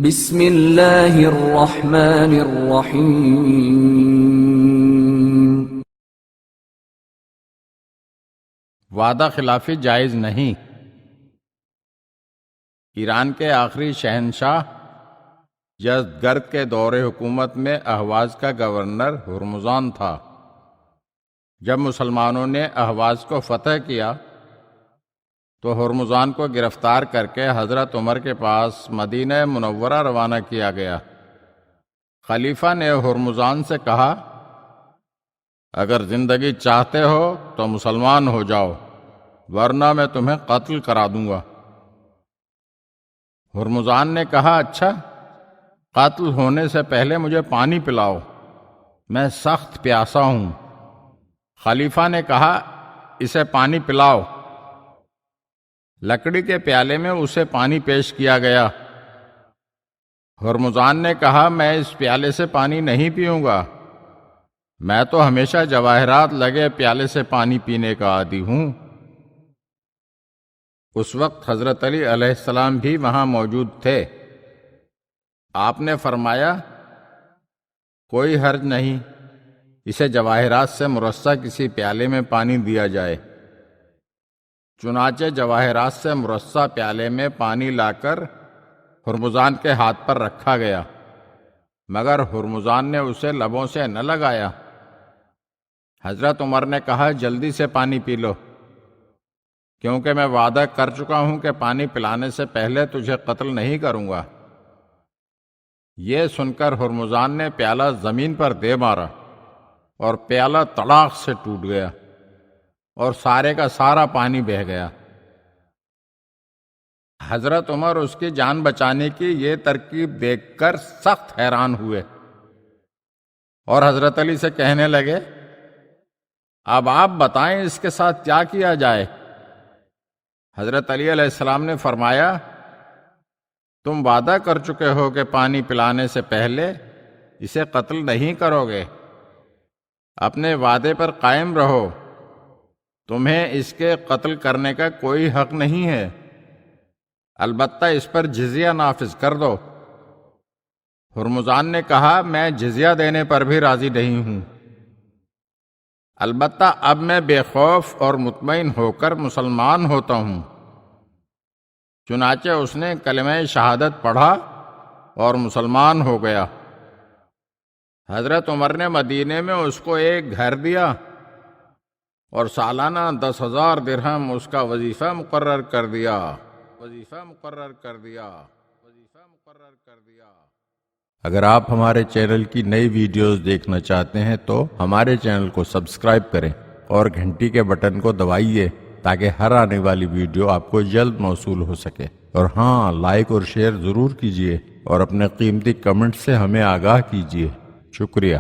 بسم اللہ الرحمن الرحیم۔ وعدہ خلافی جائز نہیں۔ ایران کے آخری شہنشاہ یزدگرد کے دور حکومت میں اہواز کا گورنر ہرمزان تھا۔ جب مسلمانوں نے اہواز کو فتح کیا تو ہرمزان کو گرفتار کر کے حضرت عمر کے پاس مدینہ منورہ روانہ کیا گیا۔ خلیفہ نے ہرمزان سے کہا، اگر زندگی چاہتے ہو تو مسلمان ہو جاؤ، ورنہ میں تمہیں قتل کرا دوں گا۔ ہرمزان نے کہا، اچھا، قتل ہونے سے پہلے مجھے پانی پلاؤ، میں سخت پیاسا ہوں۔ خلیفہ نے کہا، اسے پانی پلاؤ۔ لکڑی کے پیالے میں اسے پانی پیش کیا گیا۔ ہرمزان نے کہا، میں اس پیالے سے پانی نہیں پیوں گا، میں تو ہمیشہ جواہرات لگے پیالے سے پانی پینے کا عادی ہوں۔ اس وقت حضرت علی علیہ السلام بھی وہاں موجود تھے۔ آپ نے فرمایا، کوئی حرج نہیں، اسے جواہرات سے مرصع کسی پیالے میں پانی دیا جائے۔ چنانچہ جواہرات سے مرصع پیالے میں پانی لا کر ہرمزان کے ہاتھ پر رکھا گیا، مگر ہرمزان نے اسے لبوں سے نہ لگایا۔ حضرت عمر نے کہا، جلدی سے پانی پی لو، کیونکہ میں وعدہ کر چکا ہوں کہ پانی پلانے سے پہلے تجھے قتل نہیں کروں گا۔ یہ سن کر ہرمزان نے پیالہ زمین پر دے مارا اور پیالہ تڑاک سے ٹوٹ گیا اور سارے کا سارا پانی بہہ گیا۔ حضرت عمر اس کی جان بچانے کی یہ ترکیب دیکھ کر سخت حیران ہوئے اور حضرت علی سے کہنے لگے، اب آپ بتائیں اس کے ساتھ کیا کیا جائے؟ حضرت علی علیہ السلام نے فرمایا، تم وعدہ کر چکے ہو کہ پانی پلانے سے پہلے اسے قتل نہیں کرو گے، اپنے وعدے پر قائم رہو، تمہیں اس کے قتل کرنے کا کوئی حق نہیں ہے، البتہ اس پر جزیہ نافذ کر دو۔ ہرمزان نے کہا، میں جزیہ دینے پر بھی راضی نہیں ہوں، البتہ اب میں بے خوف اور مطمئن ہو کر مسلمان ہوتا ہوں۔ چنانچہ اس نے کلمہ شہادت پڑھا اور مسلمان ہو گیا۔ حضرت عمر نے مدینے میں اس کو ایک گھر دیا اور سالانہ 10,000 درہم اس کا وظیفہ مقرر کر دیا۔ اگر آپ ہمارے چینل کی نئی ویڈیوز دیکھنا چاہتے ہیں تو ہمارے چینل کو سبسکرائب کریں اور گھنٹی کے بٹن کو دبائیے تاکہ ہر آنے والی ویڈیو آپ کو جلد موصول ہو سکے۔ اور ہاں، لائک اور شیئر ضرور کیجیے اور اپنے قیمتی کمنٹ سے ہمیں آگاہ کیجیے۔ شکریہ۔